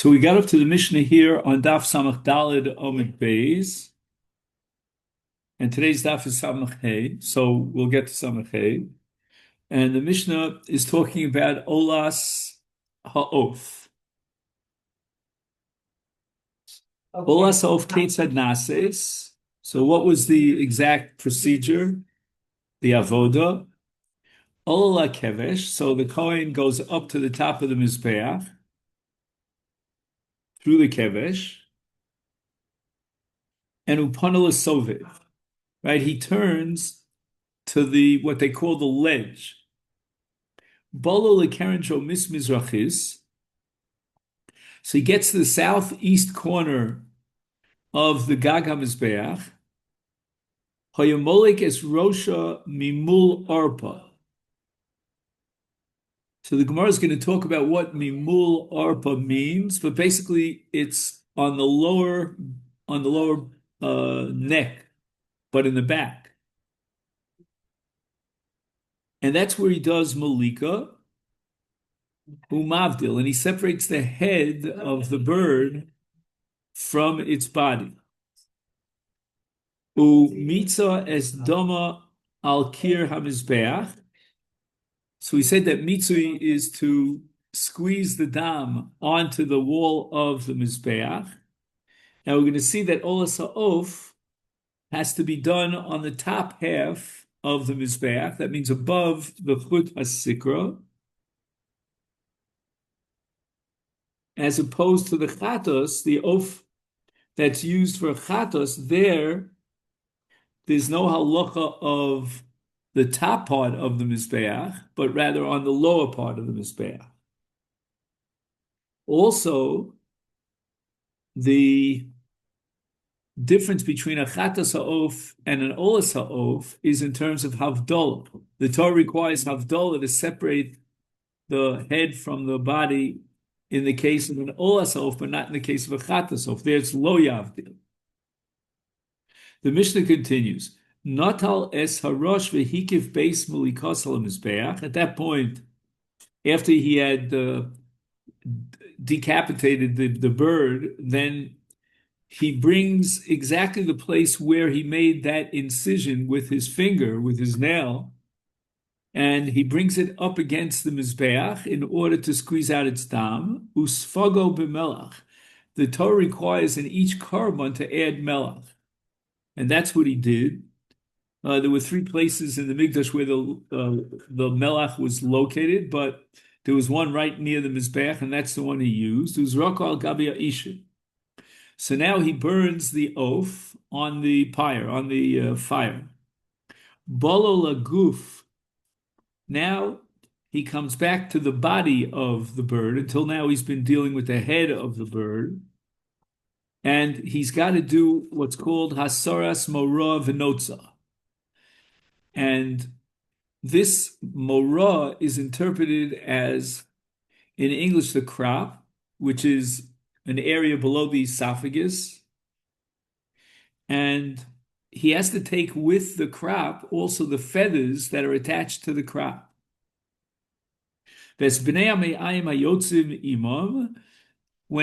So we got up to the Mishnah here on Daf Samach Dalid Omid Beis, and today's Daf is Samach Hey, so we'll get to Samach Hey. And the Mishnah is talking about Olas Ha'of. Olas Ha'of Ketzad Nases. So what was the exact procedure? The Avoda. Ola Kevesh. So the Kohen goes up to the top of the Mizbeach through the Kevesh, and Upanala Soviv. Right? He turns to the what they call the ledge. Bolo lekerenjo mismizrachis. So he gets to the southeast corner of the Gag HaMizbeach. Hoyamolik es Rosha Mimul Arpa. So the Gemara is going to talk about what Mimul Arpa means, but basically it's on the lower neck, but in the back. And that's where he does Malika, Umavdil, and he separates the head of the bird from its body. Mitzah es doma al kir hamizbeach. So we said that mitzvah is to squeeze the dam onto the wall of the mizbeach. Now we're going to see that olas ha'of has to be done on the top half of the mizbeach. That means above the chut hasikra, as opposed to the chatos, the oaf that's used for chatos. There's no halacha of the top part of the mizbeach, but rather on the lower part of the mizbeach. Also, the difference between a chatas ha'of and an olas ha'of is in terms of havdalah. The Torah requires havdalah to separate the head from the body in the case of an olas ha'of, but not in the case of a chatas ha'of. There it's lo yavdil. The Mishnah continues, Natal es harosh vehikif beis mulikos al mizbeach. At that point, after he had decapitated the bird, then he brings exactly the place where he made that incision with his finger, with his nail, and he brings it up against the mizbeach in order to squeeze out its dam. Usfago b'melach. The Torah requires in each korban to add melach. And that's what he did. There were three places in the Mikdash where the melach was located, but there was one right near the Mizbeach, and that's the one he used. It was Roko al Gabi Ishin. So now he burns the oaf on the pyre, on the fire. Bolo laguf. Now he comes back to the body of the bird. Until now he's been dealing with the head of the bird. And he's got to do what's called hasaras mora v'notza. And this mora is interpreted as, in English, the crop, which is an area below the esophagus. And he has to take with the crop also the feathers that are attached to the crop. When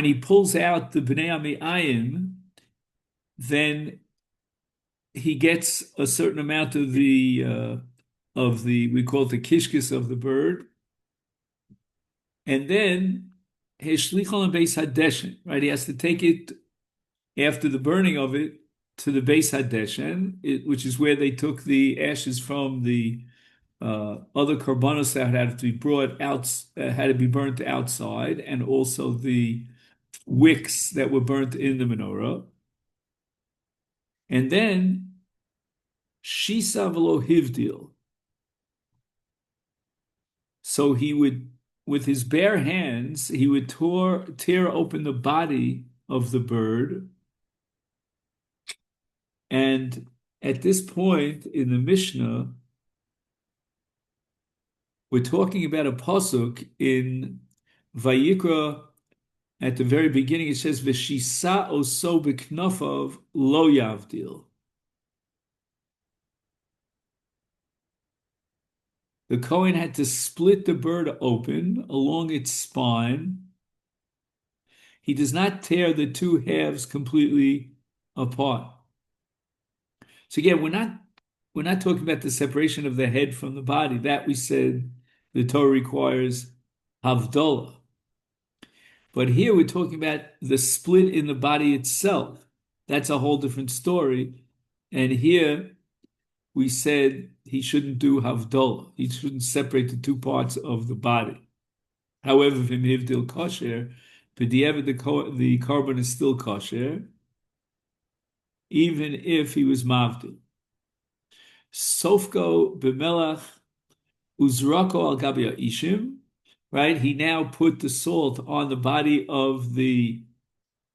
he pulls out the bnei ame'ayim, then he gets a certain amount of the we call it the kishkis of the bird, and then heshlichon beis hadeshen, right? He has to take it after the burning of it to the beis hadeshen, which is where they took the ashes from the other korbanos that had to be brought out, had to be burnt outside, and also the wicks that were burnt in the menorah. And then shisa v'lo hivdil. So he would, with his bare hands, he would tear open the body of the bird. And at this point in the Mishnah, we're talking about a pasuk in Vayikra. At the very beginning, it says, "V'shisa oso b'knofav lo yavdil." The Kohen had to split the bird open along its spine. he does not tear the two halves completely apart. So again, we're not talking about the separation of the head from the body. That we said the Torah requires havdalah. But here we're talking about the split in the body itself. That's a whole different story. And here we said he shouldn't do havdalah. He shouldn't separate the two parts of the body. However, if him hivdil kosher, the carbon is still kosher, even if he was mavdil. Sofko b'melach uzrako al gabi ishim, right? He now put the salt on the body of the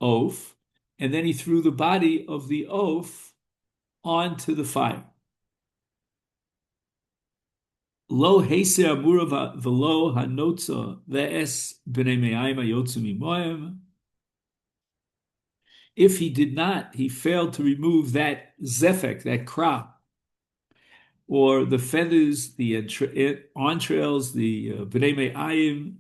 oaf, and then he threw the body of the oaf onto the fire. Lo heiser amura v'lo hanotza ve'es b'nei me'ayim hayotzu mimoyim. If he did not, he failed to remove that zefek, that crop, or the feathers, the entrails, the b'nei me'ayim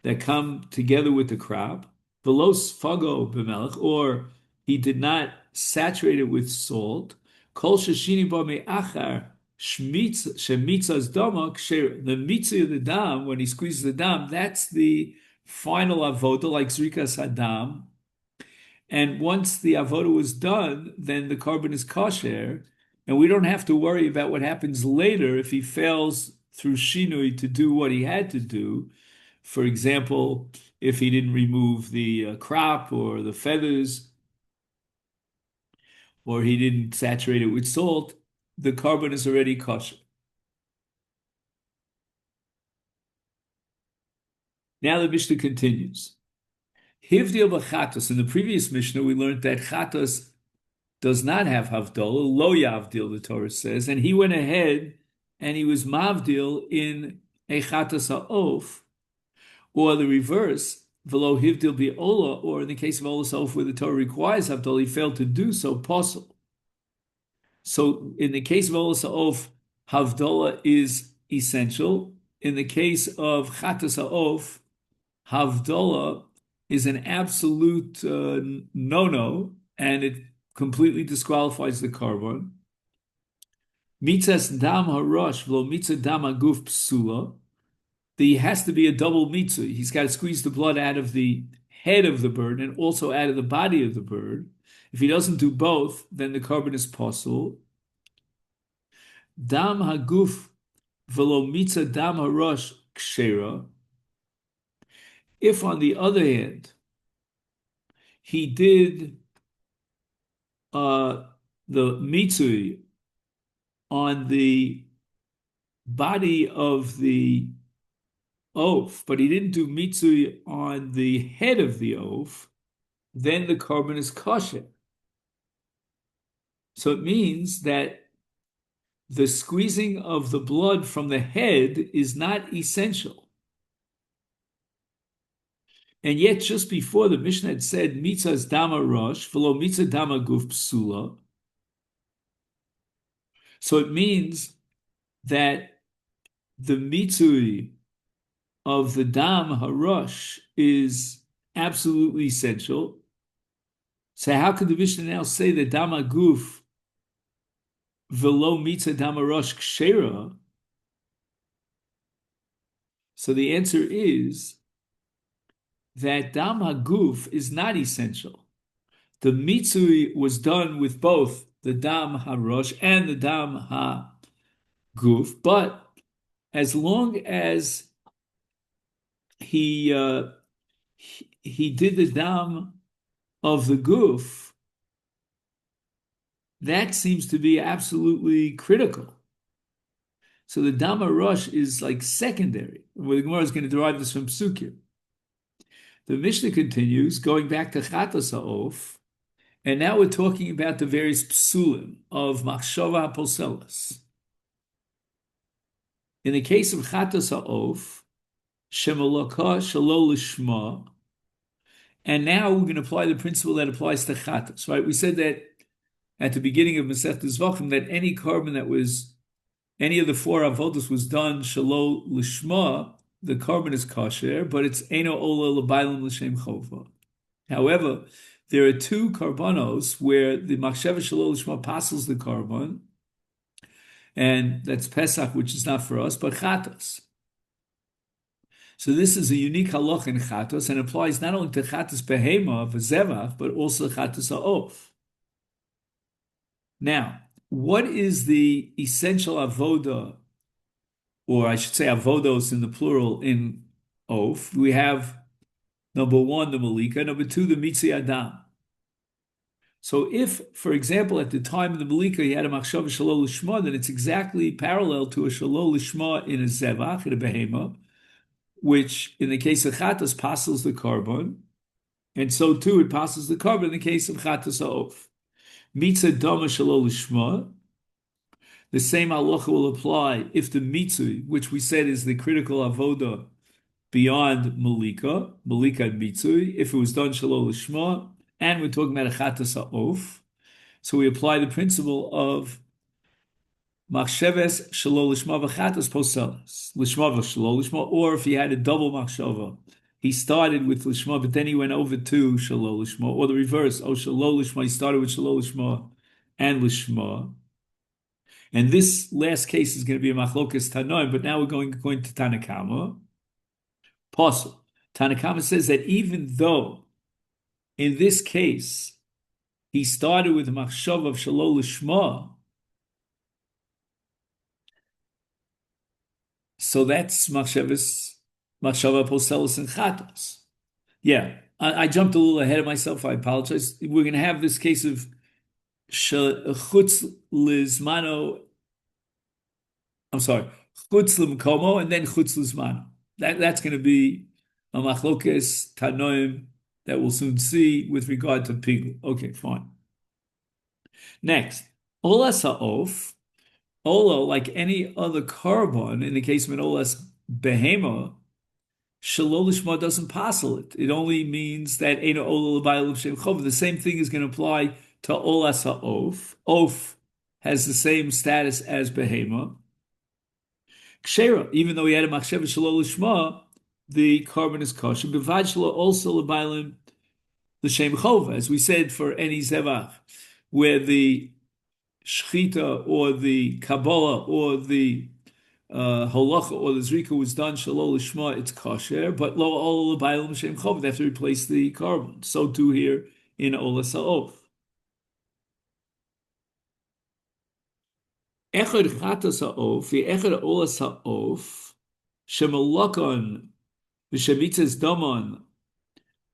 that come together with the crop, velos fago b'melech, or he did not saturate it with salt, kol sheshini ba me'achar shemitzas dama ksher, the mitzvah of the dam, when he squeezes the dam, that's the final avoda, like zrikas hadam. And once the avoda was done, then the carbon is kosher, and we don't have to worry about what happens later if he fails through shinui to do what he had to do. For example, if he didn't remove the crop or the feathers, or he didn't saturate it with salt, the carbon is already kosher. Now the Mishnah continues. Hivdil b'chatos. In the previous Mishnah, we learned that chatos does not have havdalah, lo yavdil, the Torah says, and he went ahead and he was mavdil in a chatos ha'of, or the reverse, v'lo hivdil bi'ola, or in the case of olas ha'of where the Torah requires havdalah, he failed to do so, possible. So in the case of olas ha'of, havdalah is essential. In the case of chatos ha'of, havdalah is an absolute no-no, and it completely disqualifies the carbon. Mitzas dam harosh v'lo mitzah dam haguf psula. There has to be a double mitzvah. He's got to squeeze the blood out of the head of the bird and also out of the body of the bird. If he doesn't do both, then the carbon is possible. Dam haguf v'lo mitzah dam harosh kshera. If, on the other hand, he did the mitzvah on the body of the oaf, but he didn't do mitzvah on the head of the oaf, then the carbon is kosher. So it means that the squeezing of the blood from the head is not essential. And yet, just before, the Mishnah had said, mitzvah's dama rosh, v'lo mitzvah dama guf psula. So it means that the mitzvah of the dam harosh is absolutely essential. So how could the Mishnah now say that dama guf v'lo mitzvah dama rosh kshera? So the answer is that dam haguf is not essential. The mitzvah was done with both the dam harosh and the dam haguf, but as long as he did the dam of the guf, that seems to be absolutely critical. So the dam harosh is like secondary. Well, the Gemara is going to derive this from Psukim. The Mishnah continues, going back to chatos ha'of, and now we're talking about the various psulim of machshava haposelas. In the case of chatos ha'of, shemolaka shalo lishma, and now we're going to apply the principle that applies to chatos, right? We said that at the beginning of Maseches Zevachim that any carbon that was, any of the four avodas was done shalo lishma, the carbon is kosher, but it's Eino Ola L'Bailim L'Shem Chova. However, there are two carbonos where the Machsheva Shalol Lishma passes the carbon, and that's Pesach, which is not for us, but Chatos. So this is a unique halach in Chatos and applies not only to Chatos Behema of a Zevach, but also Chatos Ha'of. Now, what is the essential avoda, or I should say avodos in the plural in Of? We have number one, the Malika, number two, the Mitzi Adam. So if, for example, at the time of the Malika, he had a Machshava Shalol Lishma, then it's exactly parallel to a Shalol Lishma in a Zevach, in a Behema, which in the case of Chatas passes the carbon, and so too it passes the carbon in the case of Chatas Ha'of. Mitzah Dama Shalol Lishma, the same halacha will apply if the mitzvah, which we said is the critical avoda beyond malika and mitzvah, if it was done shalol lishma, and we're talking about a chatas ha'of, so we apply the principle of machsheves shalol lishma v'chatas poselas, lishma v'shalol lishma, or if he had a double machshava, he started with lishma, but then he went over to shalol lishma, or the reverse, shalol lishma, he started with shalol lishma and lishma. And this last case is going to be a machlokas tanoim, but now we're going to Tanakama. Possible. Tanakama says that even though in this case he started with a machshav of shalol lishma, so that's machshava poselis and chatos. Yeah, I jumped a little ahead of myself. I apologize. We're going to have this case of chutz lizmano. I'm sorry, chutz l'mkomo and then chutz lizmano. That's going to be a machlokes tanoim that we'll soon see with regard to pigul. Okay, fine. Next, olas ha'of, ola, like any other carbon, in the case of an olas behema, shalol lishma doesn't passel it. It only means that eino ola l'bayil l'shem chov. The same thing is going to apply to olas ha'of. Of has the same status as behema. Kshera, even though he had a machsheva shalol lishma, the carbon is kosher. Bevad shalo also l'baylim l'shem chova, as we said for any zevach, where the shchita or the kabbalah or the holacha or the zrika was done shalol lishma, it's kosher. But lo ol l'baylim l'shem chova, they have to replace the carbon. So too here in olas ha'of. Echad chatas ha'of, the echad olas ha'of, shemalakon v'shemitzes domon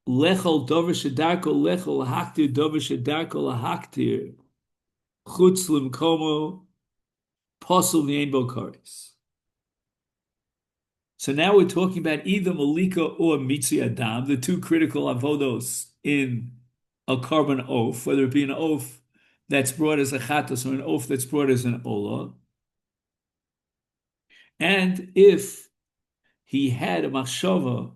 lechol dover shedarko lechol haktir dover shedarko lahaktir chutz limkomo posel v'yein kares. So now we're talking about either malika or mitzi adam, the two critical avodos in a carbon oaf, whether it be an oaf that's brought as a chatos or an oaf that's brought as an ola. And if he had a machshava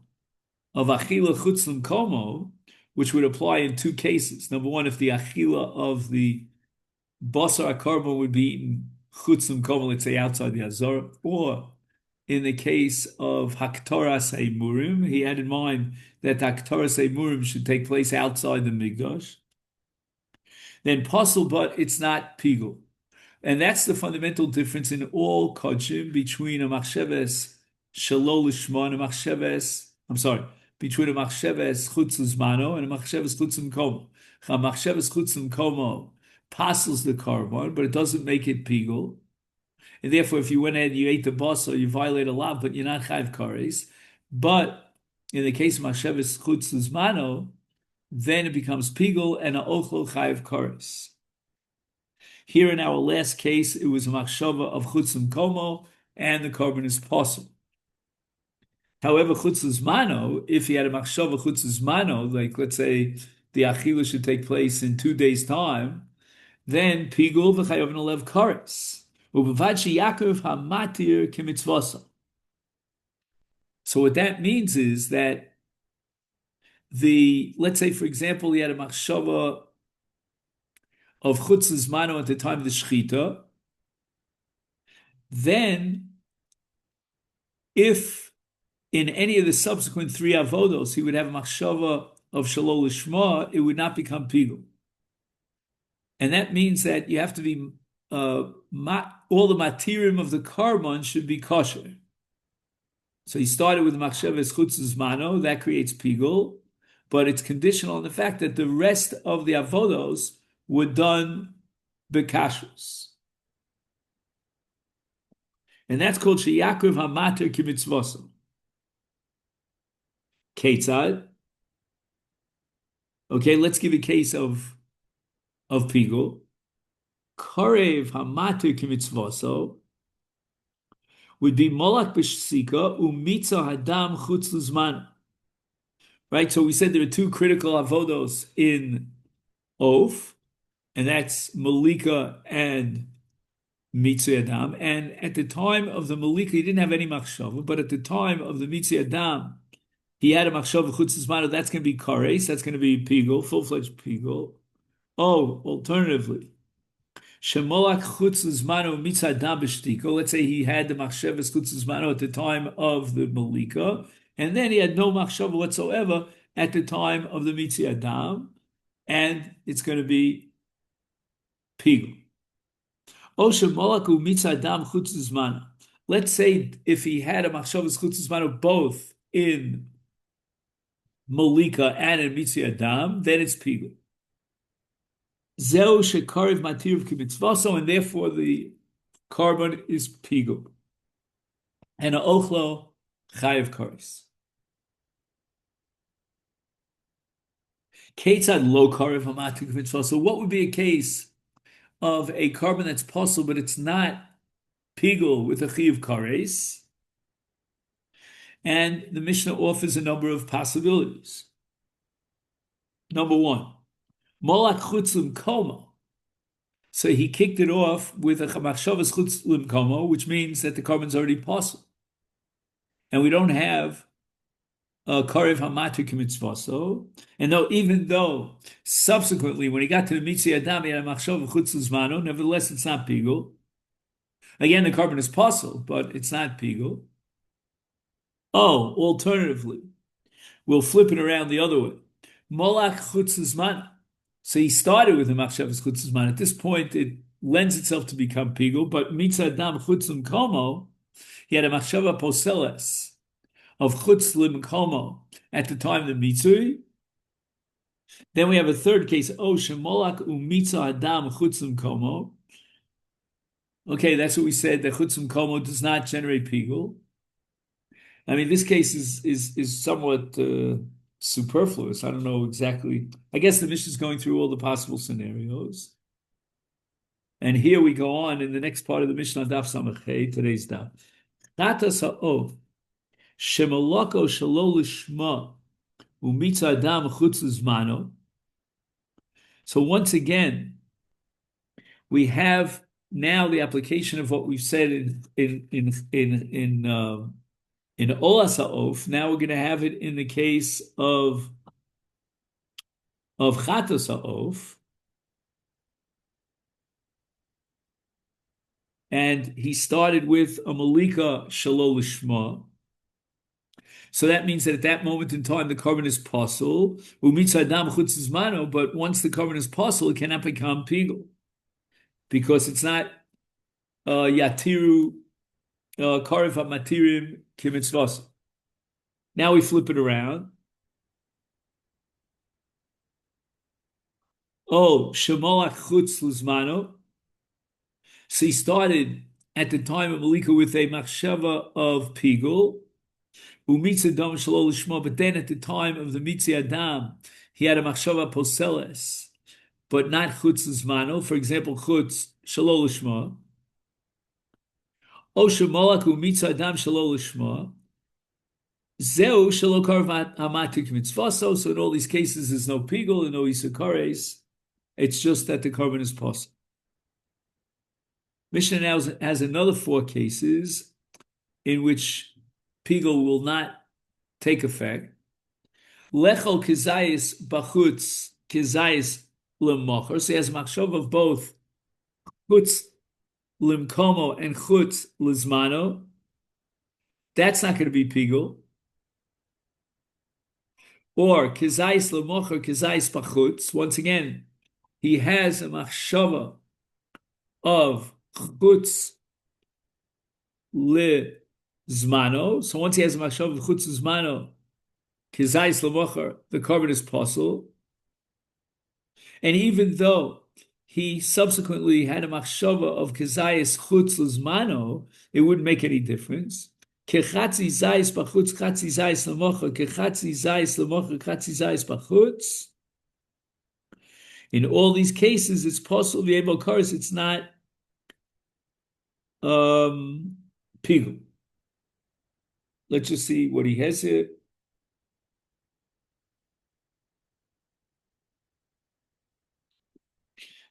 of achila chutzlim komo, which would apply in two cases. Number one, if the achila of the basar carbon would be eaten chutzlim komo, let's say outside the azor, or in the case of haktoras eimurim, he had in mind that haktoras eimurim should take place outside the mikdash. Then possible, but it's not pigul. And that's the fundamental difference in all kodshim between a machsheves shalol lishma and a machsheves, between a machsheves chutz lizmano and a machsheves chutz l'komo. A machsheves chutz l'komo passes the carbon, but it doesn't make it pigul. And therefore, if you went ahead and you ate the basar, you violate a lot, but you're not chayv kares. But in the case of machsheves chutz lizmano, then it becomes pigul and a ochel chayv kares. Here in our last case, it was a machshava of chutzim komo, and the carbon is possible. However, chutzim mano, if he had a machshava chutzim mano, like let's say the achila should take place in 2 days' time, then pigul v'chayav nalev kares. U'b'vad Yaakov hamatir k'mitzvasa. So what that means is that let's say for example, he had a machshava of chutzim mano at the time of the shechita, then if in any of the subsequent three avodos, he would have a machshava of shalol lishma, it would not become pigul. And that means that you have to be, all the matirim of the carbon should be kosher. So he started with machshavas chutz zmano, that creates pigul, but it's conditional on the fact that the rest of the avodos were done bekashrus. And that's called sheyakriv hamater kimitzvosam. Ketzad. Okay, let's give a case of pigul. Korev hamater kimitzvoso would be molak b'shsika umitza hadam chutz l'zman. Right, so we said there are two critical avodos in Oaf, and that's Malika and Mitzvah Adam. And at the time of the Malika, he didn't have any machshava, but at the time of the Mitzvah Adam, he had a machshava chutz l'zman. That's going to be kares, that's going to be pigul, full-fledged pigul. Oh, alternatively, Shemolak chutz l'zmano mitzvah Adam b'shtiko. Let's say he had the machshavas chutz l'zmano at the time of the Malika, and then he had no machshava whatsoever at the time of the Mitzvah Adam, and it's going to be pigul. Let's say if he had a machshavas chutz l'zmano both in Malika and in Mitzvah Adam, then it's pigul. Zeu shekariv matiriv kimitzvaso, and therefore the carbon is pigul. And a ochlo chayiv karis. Ketzad lo kariv hamatir kimitzvaso. So what would be a case of a carbon that's possible, but it's not pigul with a chayiv kares? And the Mishnah offers a number of possibilities. Number one, molak chutz l'mkomo. So he kicked it off with a machshavas chutz l'mkomo, which means that the carbon's already possible. And we don't have a karev hamatir k'mitzvaso. And even though subsequently, when he got to the Mitzvah Adam, he had a machshavas chutz l'zmano, nevertheless, it's not pigul. Again, the carbon is possible, but it's not pigul. Oh, alternatively, we'll flip it around the other way. Molak chutz l'zmano. So he started with the machshavas chutz l'zman. At this point, it lends itself to become pigul, but mitzvah Adam chutz l'mkomo, he had a machshava poseles of chutz l'mkomo at the time of the mitzvah. Then we have a third case, shemolak u'mitzvah Adam chutz l'mkomo. Okay, that's what we said, that chutz l'mkomo does not generate pigul. I mean, this case is somewhat superfluous. I don't know exactly. I guess the Mishnah is going through all the possible scenarios. And here we go on in the next part of the Mishnah, Daf Samachay, today's Daf. Tatas ha'ov, shemalako shalo lishma, umitza adam chutz l'zmano. So once again, we have now the application of what we've said in Olas ha'of. Now we're going to have it in the case of Chatos ha'of. And he started with a Malika Shalol Lishma. So that means that at that moment in time, the carbon is pasul. Umitza Adam chutz l'zmano, but once the carbon is pasul, it cannot become pigul. Because it's not Yatiru Karev HaMatirim Kimitzvasa. Now we flip it around. Shemolach chutz l'zmano. So he started at the time of Malika with a machshava of pigul, umitza dam shalol lishma. But then at the time of the Mitzvah Adam, he had a machshava poseles, but not chutz l'zmano. For example, chutz shalol lishma. Shemolach umitza adam shalol lishma. Zeu shalol karv hamatik mitzvaso. So in all these cases, there's no pigul and no isakares. It's just that the carbon is possible. Mishnah now has another 4 cases in which pigul will not take effect. Lechol kezayis bachutz kezayis lemachar. So he has a machshov of both chutz limkomo and chutz lizmano. That's not going to be pigul. or kizayis lemocher, kizayis bachutz. Once again, he has a machshava of chutz le zmano. So once he has a machshava of chutz zmano, kizayis lemocher, the korban is possible. And even though he subsequently had a machshava of kizayis chutz lezmano, it wouldn't make any difference. Kechatzi zayis bachutz, chatzi zayis lemocha, kechatzi zayis lemocha, chatzi zayis bachutz. In all these cases, it's possible to be able to curse. It's not pigul. Let's just see what he has here.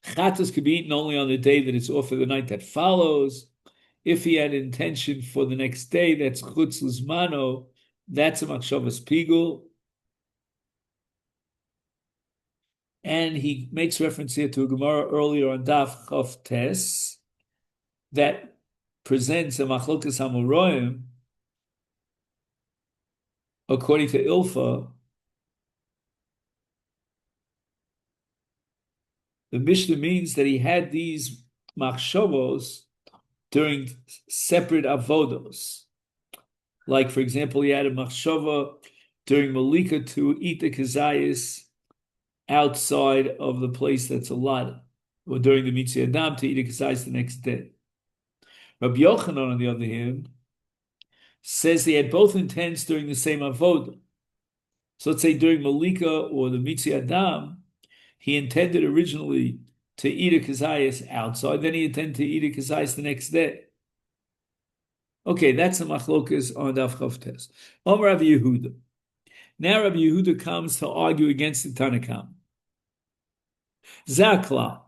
Chatas could be eaten only on the day that it's off of the night that follows. If he had intention for the next day, that's chutz lizmano, that's a machshavas pigul. And he makes reference here to a Gemara earlier on Daf Chof Tes that presents a machlokas hamoroim according to Ilfa. The Mishnah means that he had these machshavos during separate avodos. Like, for example, he had a machshava during Malika to eat the kazayas outside of the place that's allotted, or during the Mitzvah Adam to eat a kazayas the next day. Rabbi Yochanan, on the other hand, says they had both intents during the same avodah. So let's say during Malika or the Mitzvah Adam, he intended originally to eat a kazayas outside, then he intended to eat a kazayas the next day. Okay, that's the machlokas on Daf Chof Tes. Rabbi Yehuda. Now Rabbi Yehuda comes to argue against the Tanakam. Zakla.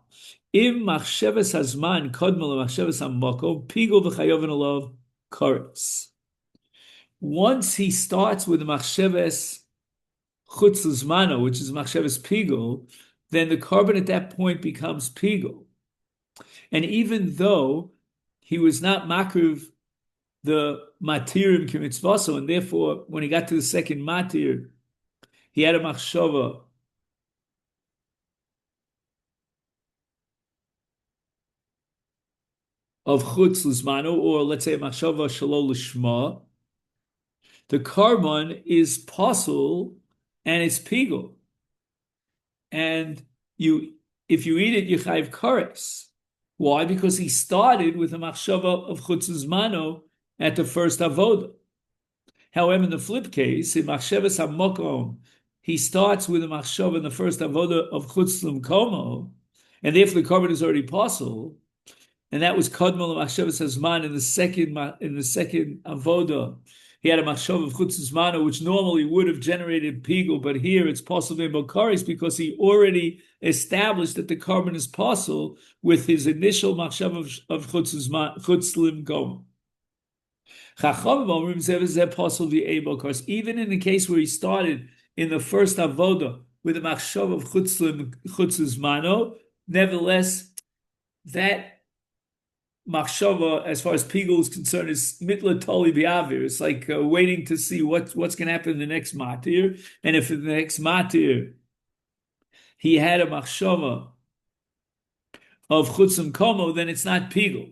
Im machshavas hazman kodmel machshavas hamakom pigul v'chayovin alav karetz. Once he starts with the machshavas chutz l'zmano, which is machshavas pigul, then the korban at that point becomes pigul. And even though he was not makriv the matirim k'mitzvaso, and therefore when he got to the second matir, he had a machshava of chutz l'zmano, or let's say a machshava shelo l'shma. The korban is pasul and it's pigul. And if you eat it, you chayv kares. Why? Because he started with a machshava of chutz zmano at the first avodah. However, in the flip case, in machshavas hamokom, he starts with a machshava in the first avodah of chutz l'mkomo, and therefore the korban is already possible. And that was kodmel machshavas hazman in the second avodah. He had a machshava of chutz zmano, which normally would have generated pigul, but here it's possible in bokaris because he already established that the korban is possible with his initial machshava of chutz l'mkomo. Even in the case where he started in the first avodah with a machshava of chutz zmano, nevertheless, that machshava, as far as pigul is concerned, is mitla toli bi'avir. It's like waiting to see what's going to happen in the next matir. And if in the next matir he had a machshava of chutzim komo, then it's not pigul,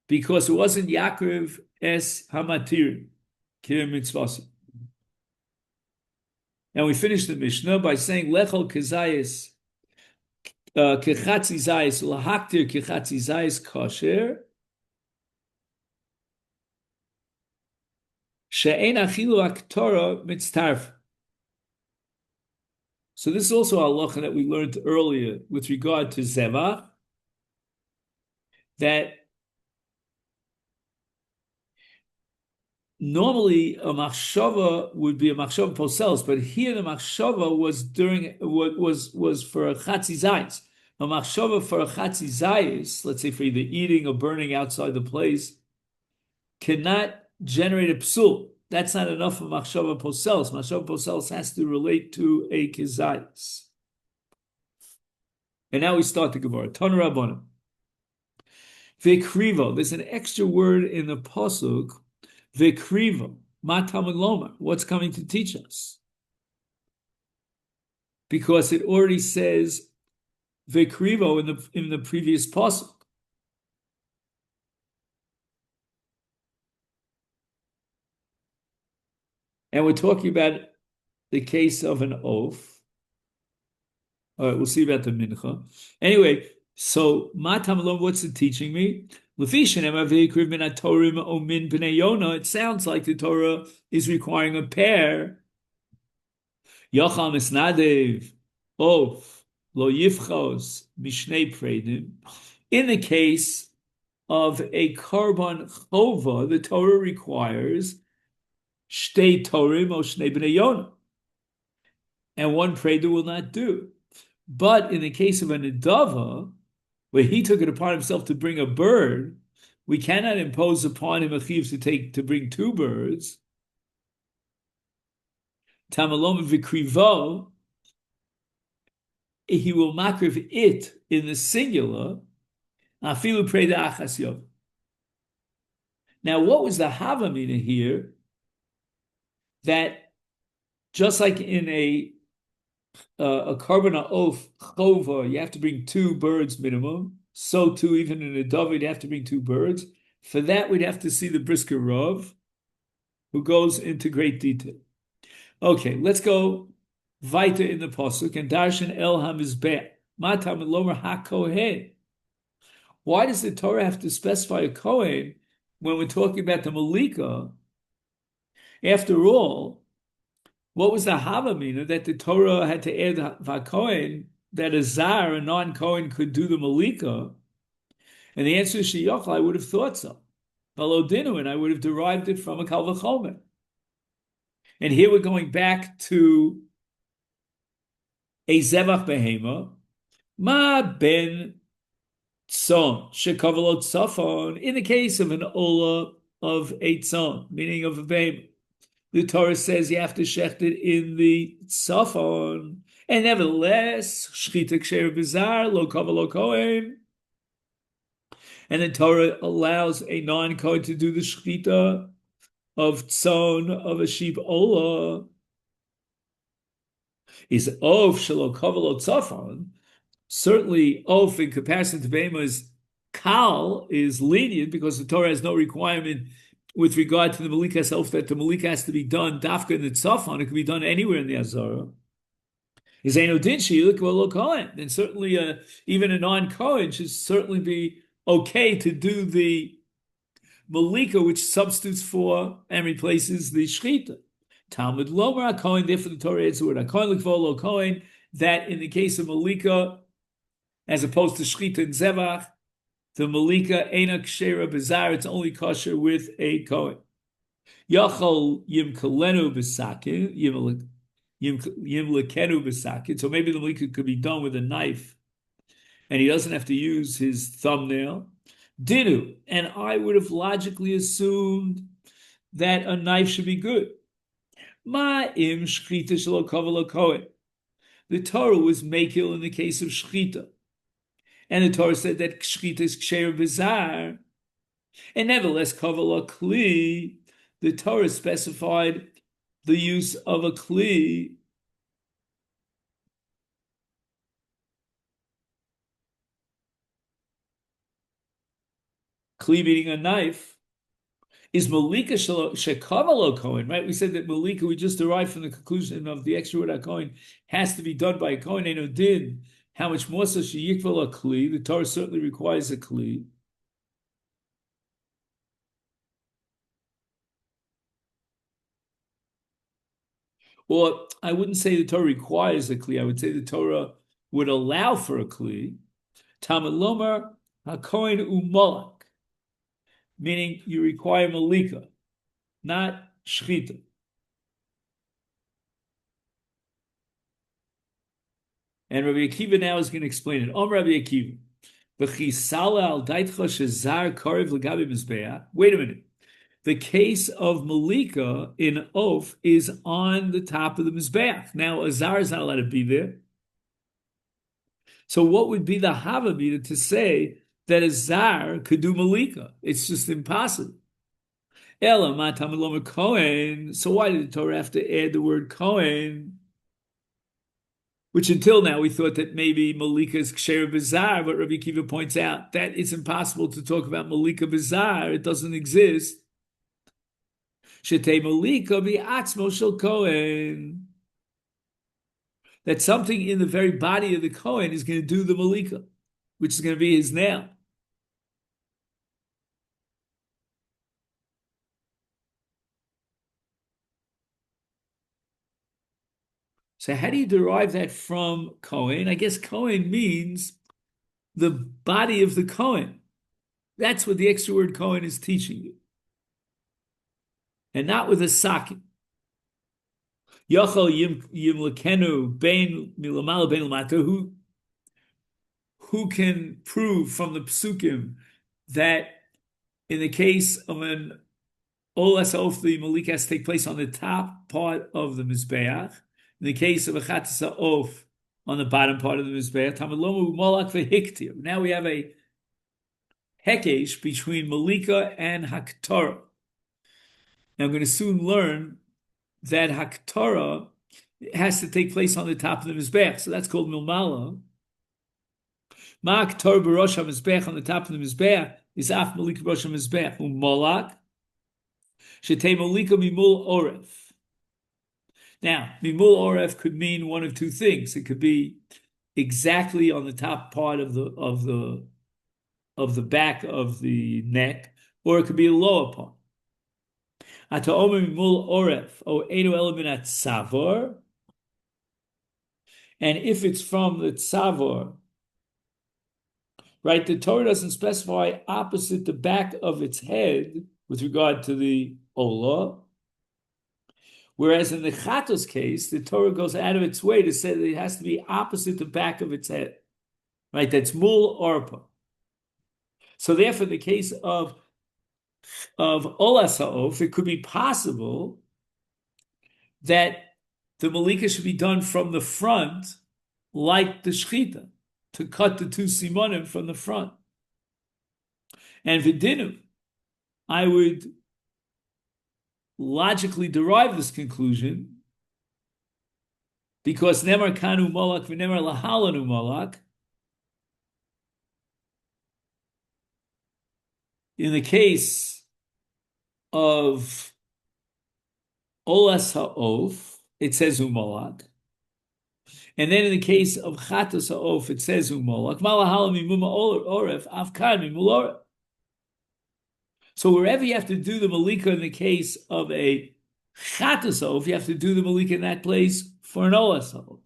because it wasn't Yaakov es hamatir kir mitzvasi. And we finished the Mishnah by saying lechol kezayis kechatzi zayis lahaktir kechatzi zayis kosher she'en achilu aktora mitztarf. So this is also a halacha that we learned earlier with regard to zevach, that normally a machshava would be a machshava posels, but here the machshava was for a chatzi zayis. A machshava for a chatzi zayis, let's say for either eating or burning outside the place, cannot generate a psul. That's not enough of machshava posels. Machshava posels has to relate to a kizayis. And now we start the Gemara. Tanu Rabbanan. Vekrivo. There's an extra word in the pasuk. Vekrivo. Matamud lomar. What's coming to teach us? because it already says Vekrivo in the previous pasuk. And we're talking about the case of an oath. All right, we'll see about the mincha. Anyway, so Matam Alon, what's it teaching me? It sounds like the Torah is requiring a pair. Yocham Esnadev, Oath, Lo Yifchos, Mishnei Predim. In the case of a Karban Chova, the Torah requires Shtei Torim or Shnei Bnei Yonah. And one Preda will not do. But in the case of a Nedava, where he took it upon himself to bring a bird, we cannot impose upon him a chiv to bring two birds. Tamalom v'krivo, he will makriv it in the singular. Afilu preda achas yov. Now, what was the havamina here? That just like in a carbon oath chova, you have to bring two birds minimum. So too, even in a David, you have to bring two birds. For that, we'd have to see the Brisker Rav, who goes into great detail. Okay, let's go weiter in the pasuk and darshan el hamizbeh matam lomer hakohen. Why does the Torah have to specify a kohen when we're talking about the malika? After all, what was the havamina that the Torah had to add vakohen, that a zar, a non-kohen, could do the malika? And the answer is sheyachal. I would have thought so. Balodinu, and I would have derived it from a kal v'chomer. And here we're going back to a zevach behema, ma ben tzon shekavalot tzafon. In the case of an ola of a tzon, meaning of a behema, the Torah says you have to shecht it in the tzafon, and nevertheless, shchita ksher bizar lo kavalo kohen. And the Torah allows a non-kohen to do the shchita of tzon of a sheep ola. Is of shelo kavalo tzafon. Certainly, of in comparison to behema's kal is lenient because the Torah has no requirement with regard to the malika itself that the malika has to be done dafka in the tzafon. It can be done anywhere in the azara. Is eno din sheyilik lo kohen. Then certainly, even a non-kohen should certainly be okay to do the malika, which substitutes for and replaces the shchita. Talmud lomer HaKohen, therefore the Torah adds the word HaKohen l'kvol lo kohen, that in the case of malika, as opposed to shchita and zevach, the malika eina kshera bizar, it's only kosher with a kohen. Yachol yimkalenu b'sakin, yimlekenu b'sakin, so maybe the malika could be done with a knife, and he doesn't have to use his thumbnail. Dinu, and I would have logically assumed that a knife should be good. Ma im shchita shelo kavalo kohen. The Torah was makil in the case of shchita, and the Torah said that shchita is ksher bizar, and nevertheless kavalo kli. The Torah specified the use of a kli. Kli meaning a knife. Is malika shekavalo kohen, right? We said that malika, we just derived from the conclusion of the extra word kohen, has to be done by a kohen. Eno din. How much more so sheyikval a kli? The Torah certainly requires a kli. Or I wouldn't say the Torah requires a kli. I would say the Torah would allow for a kli. Talmud lomer hakohen u'malak. Meaning you require malika, not shchita. And Rabbi Akiva now is going to explain it. Rabbi Akiva, wait a minute. The case of malika in oath is on the top of the mizbeach. Now a zar is not allowed to be there. So what would be the havamina to say that a zar could do malika? It's just impossible. Ela matam lomer kohen. So why did the Torah have to add the word kohen? which until now we thought that maybe Malika is Ksher Bizarre, but Rabbi Kiva points out that it's impossible to talk about Malika Bizarre. It doesn't exist. Shetei Malika bi'atzmo shel Kohen. That something in the very body of the Kohen is going to do the Malika, which is going to be his nail. So how do you derive that from Kohen? I guess Kohen means the body of the Kohen. That's what the extra word Kohen is teaching you. And not with a sakin. Yochel yimlekenu bein milamal bein lamata, who can prove from the psukim that in the case of an olas of the malik has to take place on the top part of the mizbeach. In the case of a chatzah of on the bottom part of the mizbeach, tamalomu molak vehiktir. Now we have a hekesh between malika and haktorah. Now I'm going to soon learn that haktorah has to take place on the top of the mizbeach, so that's called milmala. Ma haktorah b'rosh hamizbeach, on the top of the mizbeach is af malika b'rosh hamizbeach umolak shetei malika mimul oref. Now, mimul oref could mean one of two things. It could be exactly on the top part of the back of the neck, or it could be a lower part. Ata omer mimul oref o einu eliminat savor, and if it's from the tzavor, right? The Torah doesn't specify opposite the back of its head with regard to the olah. Whereas in the Chatos case, the Torah goes out of its way to say that it has to be opposite the back of its head. Right? That's mul orpa. So therefore, in the case of Olas Ha'of, it could be possible that the Malika should be done from the front, like the Shechita, to cut the two Simonim from the front. And Vidinu, I would logically derive this conclusion because Nemar Kanu Molak v'Nemar Lahalanu Molak. In the case of Olas Ha'of, it says Umolak. And then in the case of Chatos Ha'of, it says Umolak. Malahala mimuma oref, afkan mimul oref. So wherever you have to do the Malika in the case of a Chatos Ha'of, you have to do the Malika in that place for an Olas Ha'of.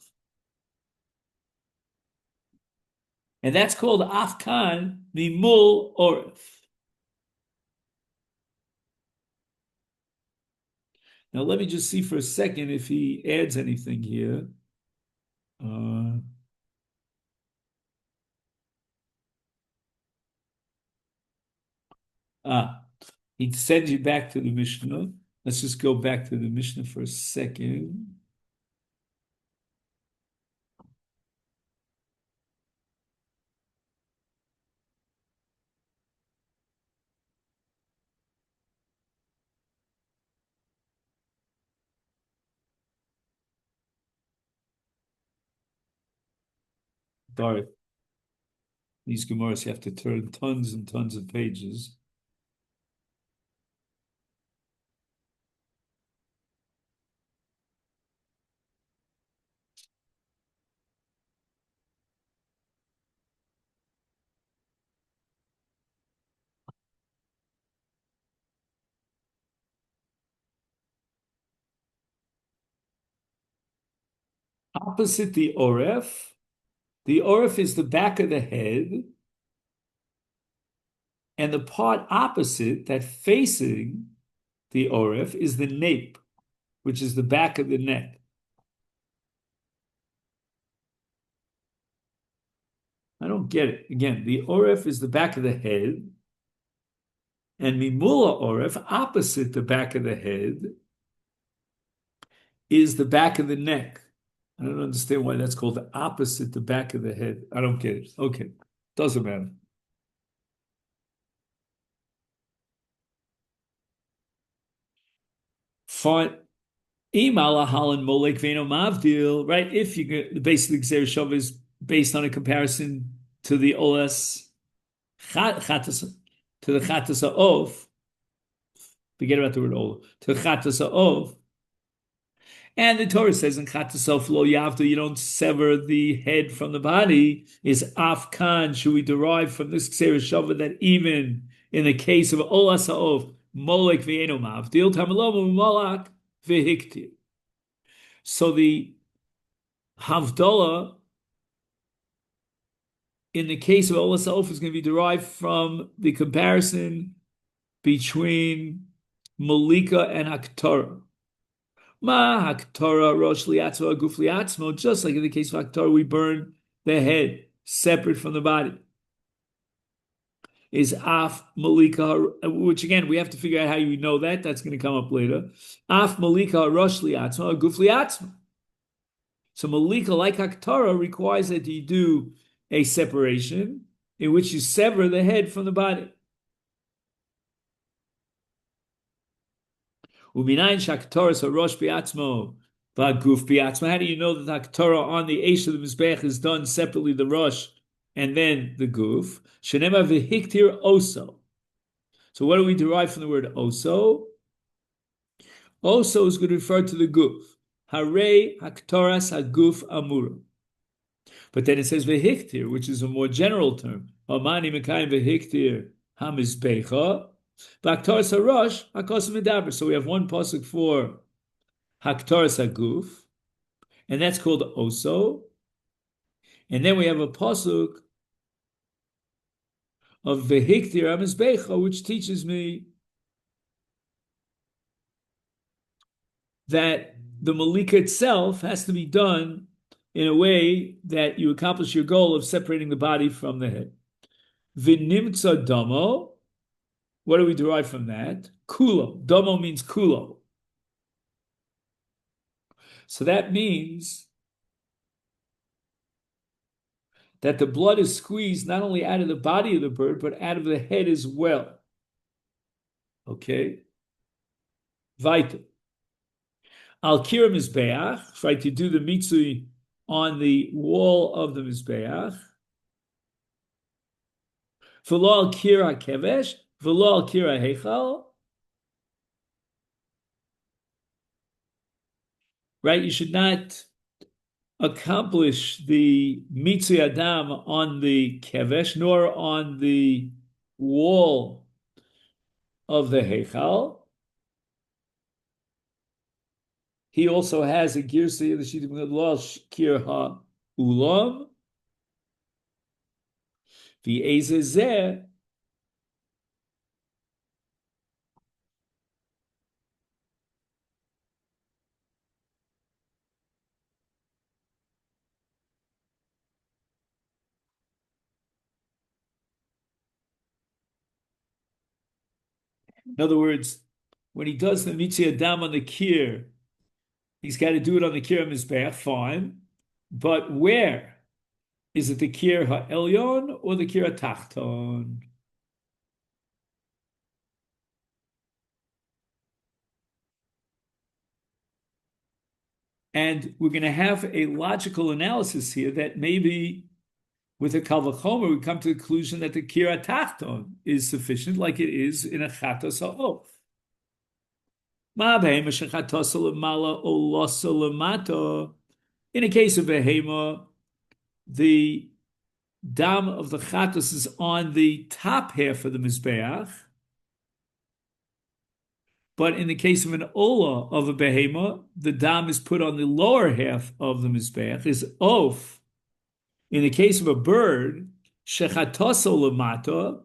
And that's called Afkan mimul oref. Now let me just see for a second if he adds anything here. He sends you back to the Mishnah. Let's just go back to the Mishnah for a second. Darth, these Gemaras, you have to turn tons and tons of pages. Opposite the oref is the back of the head, and the part opposite, that facing the oref, is the nape, which is the back of the neck. I don't get it. Again, the oref is the back of the head, and mimula oref, opposite the back of the head, is the back of the neck. I don't understand why that's called the opposite the back of the head. I don't get it. Okay, doesn't matter. Fine. Imalahalan molek veno mavdil, right? If you the base of the Gzeir Shava is based on a comparison to the olas chatas, to the chatas of, forget about the word ola, to the chatas of, and the Torah says in chatas of lo yavdu, you don't sever the head from the body. Is afkan, should we derive from this Gzeir Shava that even in the case of olas of molek veno mavdil tamalom malak vehikti. So the Havdalah, in the case of Olas Ha'of, is going to be derived from the comparison between Malika and Haktorah. Ma Haktorah Rosh Liatzmo Aguf Liatzmo, just like in the case of Haktorah, we burn the head separate from the body. Is Af Malika, which again, we have to figure out how you know that. That's going to come up later. Af Malika Rosh Liatzmo Aguf Liatzmo. So Malika, like Haktorah, requires that you do a separation in which you sever the head from the body. Uminayin shaktorah sarosh biatzmo v'aguf biatzmo. How do you know that the Haktorah on the Eish of the Mizbech is done separately, the rosh and then the guf? Shenema v'hiktir oso. So what do we derive from the word oso? Oso is going to refer to the guf. Harei haktoras haguf amura. But then it says vehiktir, which is a more general term. Amani mekayim vehiktir hamizbecha, v'haktoras harosh hakos medaber. So we have one pasuk for haktoras haguf, and that's called oso. And then we have a pasuk of vehiktir hamizbecha, which teaches me that the malika itself has to be done in a way that you accomplish your goal of separating the body from the head. V'nimtza damo, what do we derive from that? Kulo. Damo means kulo. So that means that the blood is squeezed not only out of the body of the bird, but out of the head as well. Okay? Weiter. Al kira mizbeach, right, to do the mitzui on the wall of the Mizbeach. V'lo al kira kevesh, v'lo al kira heichal. Right, you should not accomplish the mitzui adam on the kevesh, nor on the wall of the heichal. He also has a girsa the shita lo kir ha ulam. V'ezezeh. In other words, when he does the mitzvah adam on the kir, he's got to do it on the kir mizbeach, fine. But where? Is it the kir ha'elyon or the kir ha'tachton? And we're going to have a logical analysis here that maybe with a kal v'chomer we come to the conclusion that the kir ha'tachton is sufficient, like it is in a chatas ha'of. In a case of behema, the dam of the chatos is on the top half of the mizbeach, but in the case of an ola of a behema, the dam is put on the lower half of the mizbeach, is off. In the case of a bird, shechatoso lamata,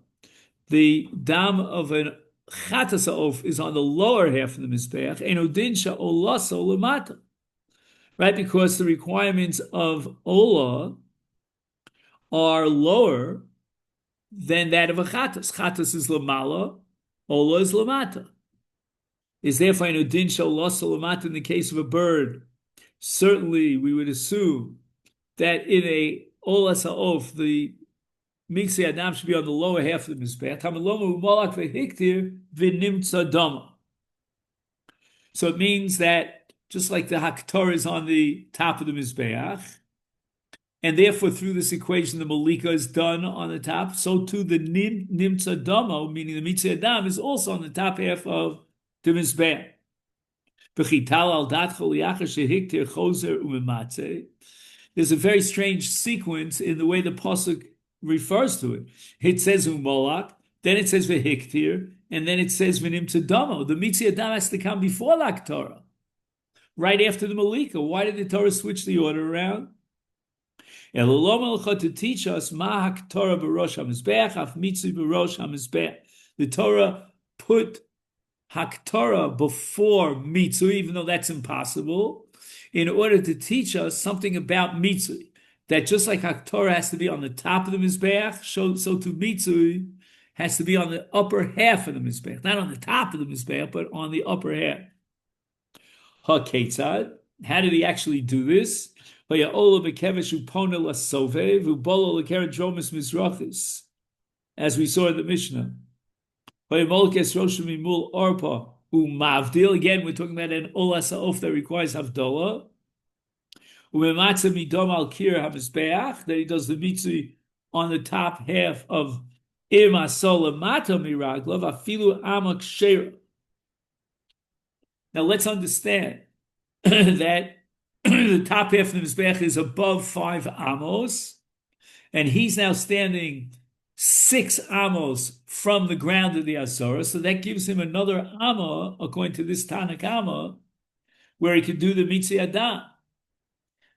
the dam of an chatas ha'of is on the lower half of the mizbeach, enodin sha'olaso lamata, right? Because the requirements of ola are lower than that of a chatas. Chatas is lamala, ola is lamata. Is therefore enodin sha'olaso lamata in the case of a bird. Certainly, we would assume that in a ola ha'of, the Miksi Adam should be on the lower half of the Mizbeach. So it means that just like the Haktorah is on the top of the Mizbeach. And therefore, through this equation, the Malika is done on the top. So too, the Nimtza Damo, meaning the Mitzvah Adam, is also on the top half of the Mizbeach. There's a very strange sequence in the way the pasuk refers to it. It says umolak, then it says vehiktir, and then it says v'nimtza damo. The mitzvah adam has to come before the Torah, right after the Malika. Why did the Torah switch the order around? To teach us ma Torah b'rosh hamizbeach af mitzvah b'rosh hamizbeach. The Torah put Haktorah before mitzvah, even though that's impossible, in order to teach us something about mitzvah. That just like Haktorah has to be on the top of the Mizbeach, so too mitzvah has to be on the upper half of the Mizbeach. Not on the top of the Mizbeach, but on the upper half. HaKetzad, how did he actually do this? As we saw in the Mishnah. Again, we're talking about an olas ha'of that requires havdalah. That he does the mitzvah on the top half of Now let's understand that the top half of the mizbeach is above 5 amos, and he's now standing 6 amos from the ground of the Asura, so that gives him another amma, according to this Tanakh amma, where he could do the mitzvah adam.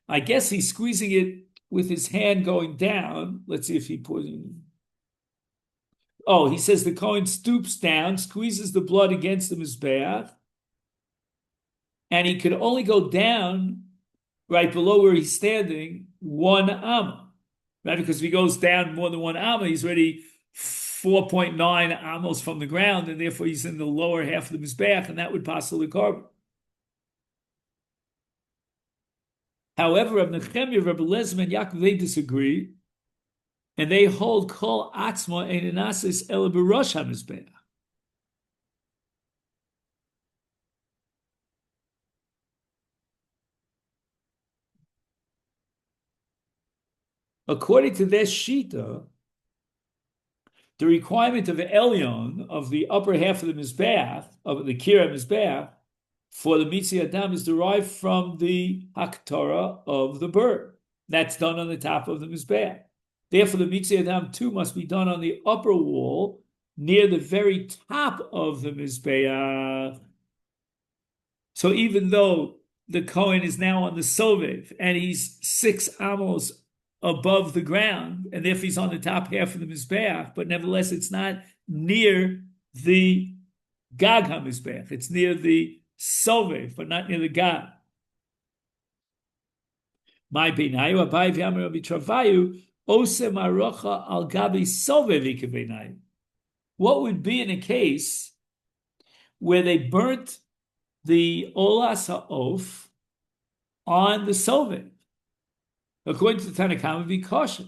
I guess he's squeezing it with his hand going down. Let's see if he puts it. Oh, he says the Kohen stoops down, squeezes the blood against the mizbeach, and he could only go down right below where he's standing 1 amma. Right? Because if he goes down more than 1 amma, he's already 4.9 amos from the ground, and therefore he's in the lower half of the mizbeach, and that would possibly carbon. However, Rabbi Nechemia, Rabbi Lezman, and Yaakov, they disagree, and they hold kol atzma ein nasis ela b'rosh hamizbeach. According to their shita, the requirement of the elyon, of the upper half of the mizbeach, of the kira mizbeach, for the mitzvah adam is derived from the haktorah of the bird. That's done on the top of the mizbeach. Therefore, the mitzvah adam too must be done on the upper wall, near the very top of the mizbeach. So even though the Kohen is now on the sovev, and he's 6 amos above the ground, and therefore he's on the top half of the mizbeach, but nevertheless it's not near the gag hamizbeach. It's near the sovev, but not near the gag. My beinayu abayi v'amar Rabbi Travayu ose marocha al gabi sovev ikabeinayu. What would be in a case where they burnt the olas ha'of on the sovev? According to the Tanakh, it would be kosher.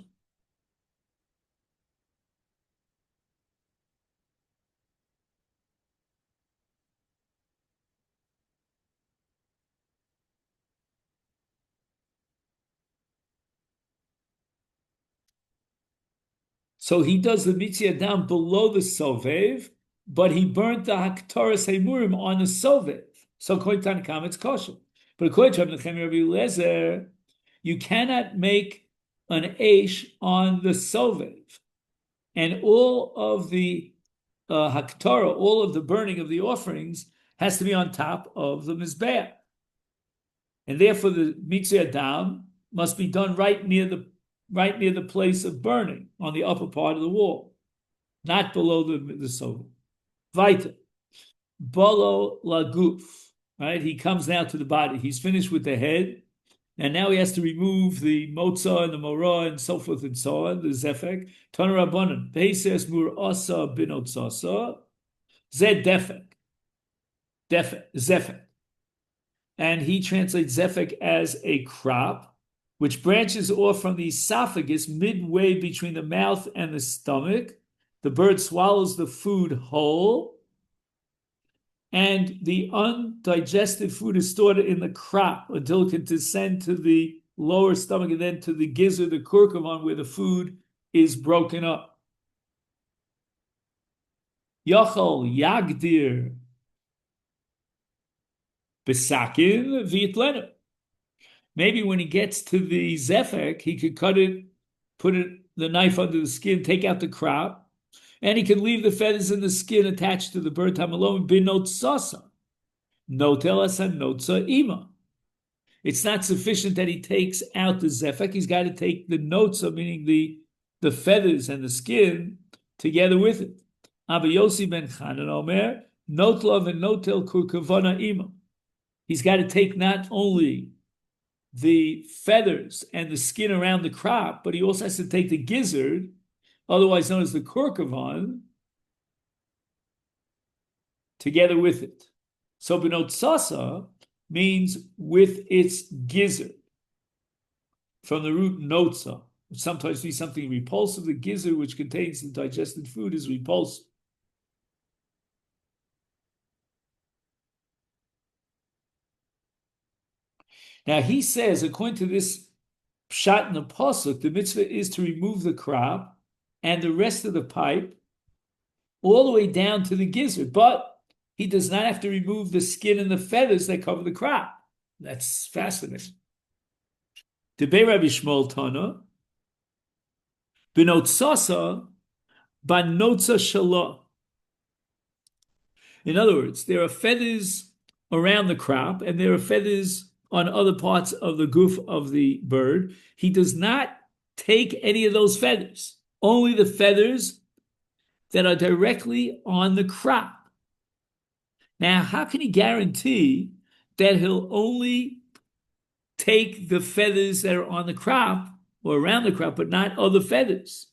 So he does the mitzvah down below the sovev, but he burnt the haktoras hemurim on the sovev. So according to Tanakh, it's kosher. But according to Rabbi Nechemia, Rabbi Eliezer, you cannot make an eish on the sovev, and all of the haktorah, all of the burning of the offerings, has to be on top of the mizbeach, and therefore the mitzvah adam must be done right near the place of burning, on the upper part of the wall, not below the sovev. Vaita bolo laguf. Right, he comes now to the body. He's finished with the head. And now he has to remove the motzah and the morah and so forth and so on, the zefek. Tana Rabbanan, Beises mur asa binotzasa, zed defek, zefek. And he translates zefek as a crop, which branches off from the esophagus midway between the mouth and the stomach. The bird swallows the food whole, and the undigested food is stored in the crop until it can descend to the lower stomach and then to the gizzard, the kurkuman, where the food is broken up. Yachol yagdir besakin v'yitlenu. Maybe when he gets to the zefek, he could cut it, put the knife under the skin, take out the crop, and he can leave the feathers in the skin attached to the bird tamalom binot sasa. Notel asa notza ima. It's not sufficient that he takes out the zefek. He's got to take the notza, meaning the feathers and the skin, together with it. Abba Yossi ben Chanan Omer, notlov and notel kurkavana ima. He's got to take not only the feathers and the skin around the crop, but he also has to take the gizzard, otherwise known as the kurkavan, together with it. So benot sasa means with its gizzard, from the root notza, which sometimes means something repulsive. The gizzard, which contains the digested food, is repulsive. Now he says, according to this pshat in the pasuk, the mitzvah is to remove the crop and the rest of the pipe all the way down to the gizzard, but he does not have to remove the skin and the feathers that cover the crop. That's fascinating. Debei Rabbi Shmuel Tana, b'notzasa banotza shala. In other words, there are feathers around the crop and there are feathers on other parts of the goof of the bird. He does not take any of those feathers, only the feathers that are directly on the crop. Now, how can he guarantee that he'll only take the feathers that are on the crop or around the crop, but not other feathers?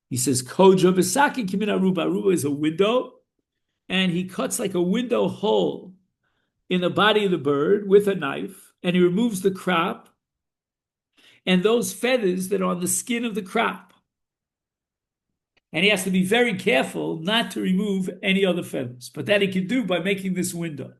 He says, Koja b'sakin kimin aruba. Aruba is a window, and he cuts like a window hole in the body of the bird with a knife, and he removes the crop and those feathers that are on the skin of the crop. And he has to be very careful not to remove any other feathers, but that he can do by making this window.